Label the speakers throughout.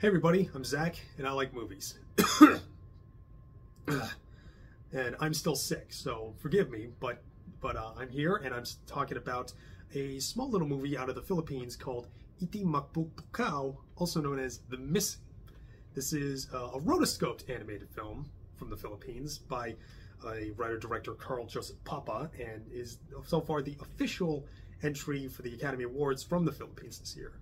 Speaker 1: Hey everybody, I'm Zach, and I like movies. And I'm still sick, so forgive me, but I'm here, and I'm talking about a small little movie out of the Philippines called Iti Mapukpukaw, also known as The Missing. This is a rotoscoped animated film from the Philippines by a writer-director, Carlo Papa, and is so far the official entry for the Academy Awards from the Philippines this year.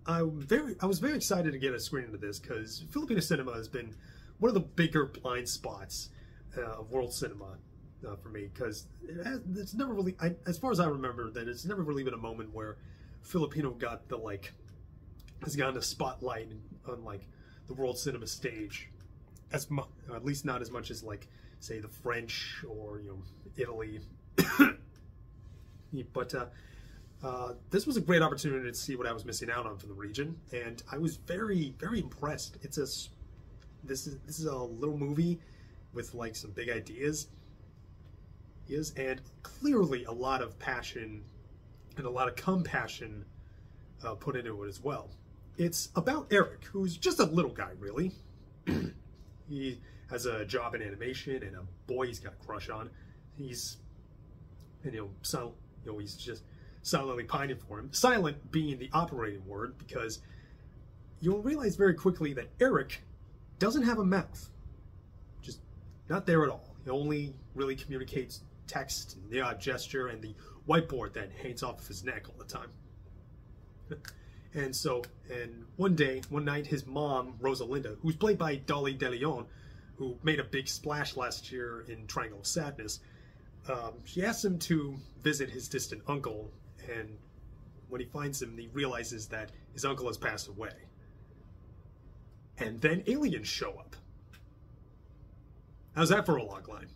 Speaker 1: I was very excited to get a screening of this because Filipino cinema has been one of the bigger blind spots of world cinema for me, because it's never really, as far as I remember, that it's never really been a moment where Filipino got the has gotten a spotlight on the world cinema stage, at least not as much as say the French or Italy. But this was a great opportunity to see what I was missing out on from the region, and I was very impressed. This is a little movie with some big ideas, and clearly a lot of passion and a lot of compassion put into it as well. It's about Eric, who's just a little guy, really. He has a job in animation and a boy he's got a crush on. He's just silently pining for him. Silent being the operating word, because you'll realize very quickly that Eric doesn't have a mouth. Just not there at all. He only really communicates text and the odd gesture and the whiteboard that hangs off of his neck all the time. And one night, his mom, Rosalinda, who's played by Dolly de Leon, who made a big splash last year in Triangle of Sadness, she asks him to visit his distant uncle, and when he finds him, he realizes that his uncle has passed away. And then aliens show up. How's that for a log line?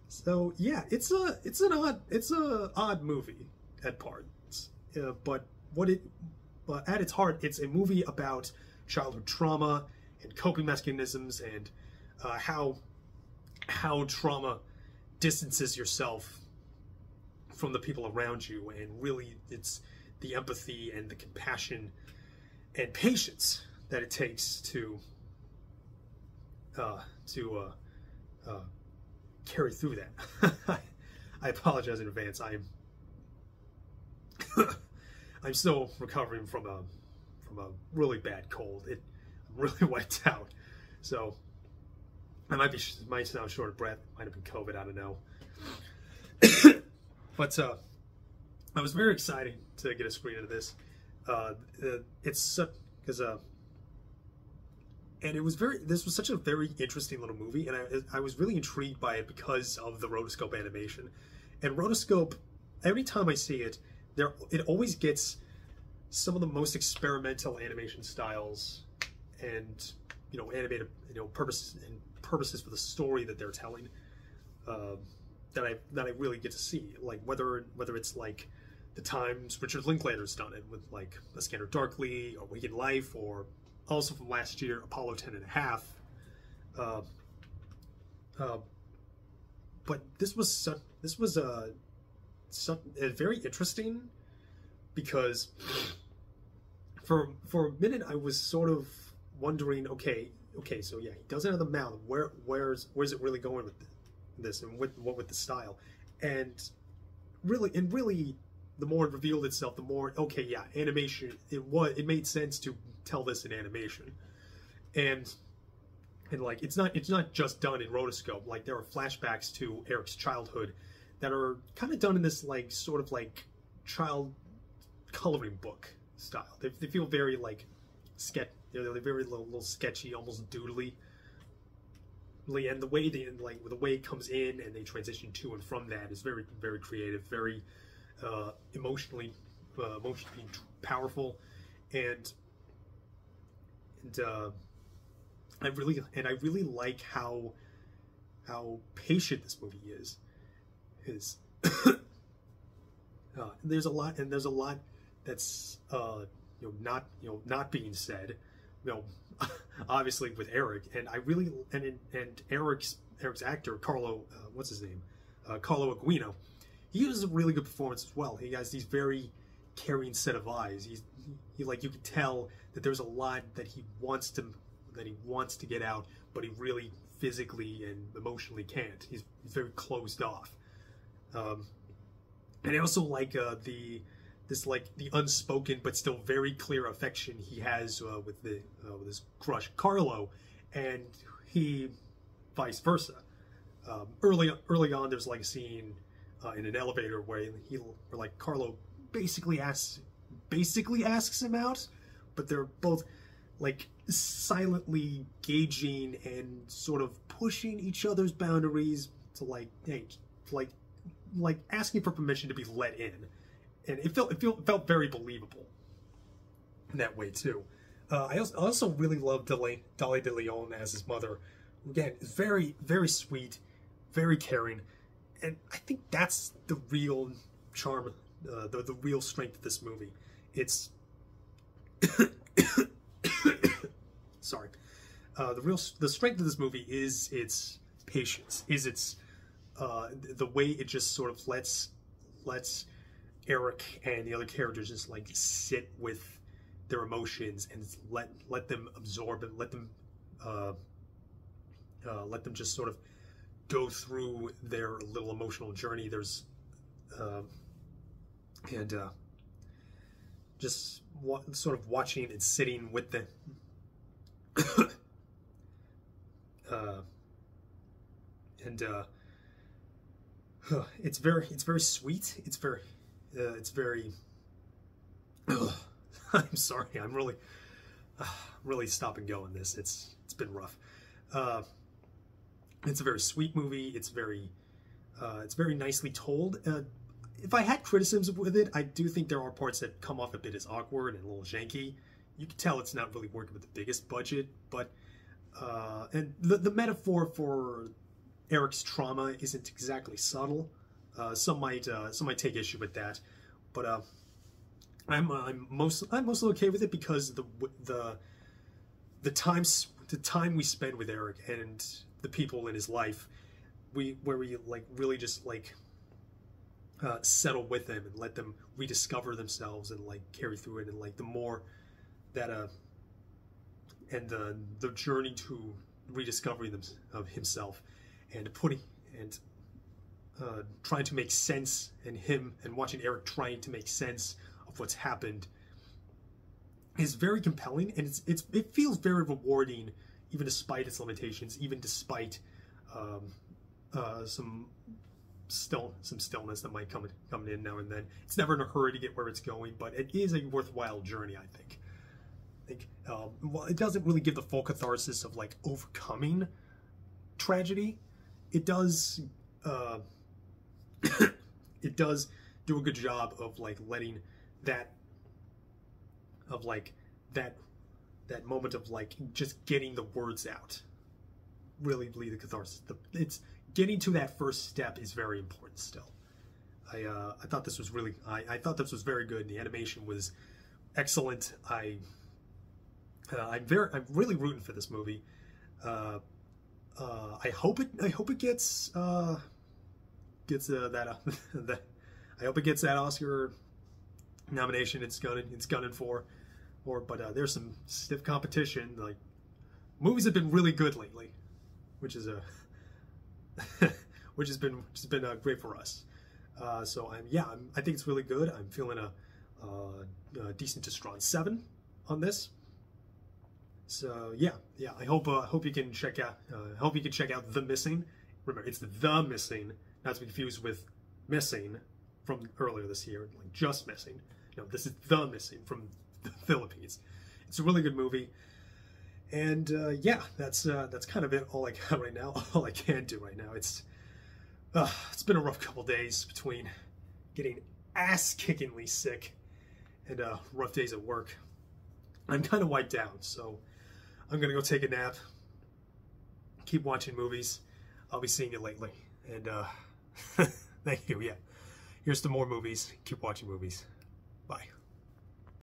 Speaker 1: So yeah, it's an odd movie at parts, but at its heart, it's a movie about childhood trauma and coping mechanisms, and how trauma distances yourself from the people around you, and really it's the empathy and the compassion and patience that it takes to carry through that. I apologize in advance. I'm still recovering from a really bad cold. I'm really wiped out, so I might sound short of breath. Might have been COVID. I don't know. But I was very excited to get a screening of this. This was such a very interesting little movie, and I was really intrigued by it because of the rotoscope animation. And rotoscope, every time I see it, it always gets some of the most experimental animation styles and animated purposes for the story that they're telling, that I really get to see, whether it's the times Richard Linklater's done it with A Scanner Darkly or Waking Life, or also from last year Apollo 10.5. But this was very interesting, because for a minute I was sort of wondering, okay, so yeah, he doesn't have the mouth. Where's it really going with this, and what with the style? And really, the more it revealed itself, the more, okay, yeah, animation. It made sense to tell this in animation, and it's not just done in rotoscope. There are flashbacks to Eric's childhood that are kind of done in this sort of child coloring book style. They feel very they're very little sketchy, almost doodly. And the way the way it comes in and they transition to and from that is very creative, very emotionally powerful, and I really like how patient this movie is. There's a lot that's not being said, obviously with Eric, and Eric's actor, Carlo, what's his name? Carlo Aguino. He has a really good performance as well. He has these very caring set of eyes. you could tell that there's a lot that he wants to get out, but he really physically and emotionally can't. He's very closed off. And I also like the unspoken but still very clear affection he has with his crush Carlo, and he vice versa. Early on, there's like a scene in an elevator where Carlo basically asks him out, but they're both like silently gauging and sort of pushing each other's boundaries to like asking for permission to be let in, and it felt very believable in that way too. I also really love Dolly de Leon as his mother. Again, very, very sweet, very caring, and I think that's the real charm, the real strength of this movie. It's sorry, the strength of this movie is its patience, is its the way it just sort of lets Eric and the other characters just like sit with their emotions and let them absorb and let them just sort of go through their little emotional journey. There's just sort of watching and sitting with the it's very sweet. It's very I'm sorry. I'm really stop and go on this. It's been rough. It's a very sweet movie. It's very nicely told. If I had criticisms with it, I do think there are parts that come off a bit as awkward and a little janky. You can tell it's not really working with the biggest budget, but and the metaphor for Eric's trauma isn't exactly subtle. Some might take issue with that, but I'm mostly okay with it because the time we spend with Eric and the people in his life, where we like really just like settle with them and let them rediscover themselves and like carry through it, and like the more that and the journey to rediscovering of himself and trying to make sense, and watching Eric trying to make sense of what's happened is very compelling, and it feels very rewarding, even despite its limitations, even despite some stillness that might come in now and then. It's never in a hurry to get where it's going, but it is a worthwhile journey, I think. Well, it doesn't really give the full catharsis of like overcoming tragedy. It does it does do a good job of like letting that moment of like just getting the words out really lead the catharsis. It's getting to that first step is very important still. I thought this was really I thought this was very good. The animation was excellent. I'm really rooting for this movie. I hope it gets that I hope it gets that Oscar nomination it's gunning for. But there's some stiff competition. Like, movies have been really good lately, which has been great for us. So I think it's really good. I'm feeling a decent to strong 7 on this. So yeah. I hope you can check out. The Missing. Remember, it's The Missing, not to be confused with Missing from earlier this year, like Just Missing. No, this is The Missing from the Philippines. It's a really good movie, and that's kind of it. All I got right now. All I can do right now. It's been a rough couple days between getting ass-kickingly sick and rough days at work. I'm kind of wiped out, so I'm gonna go take a nap. Keep watching movies. I'll be seeing you lately, and thank you. Yeah, here's to more movies. Keep watching movies. Bye.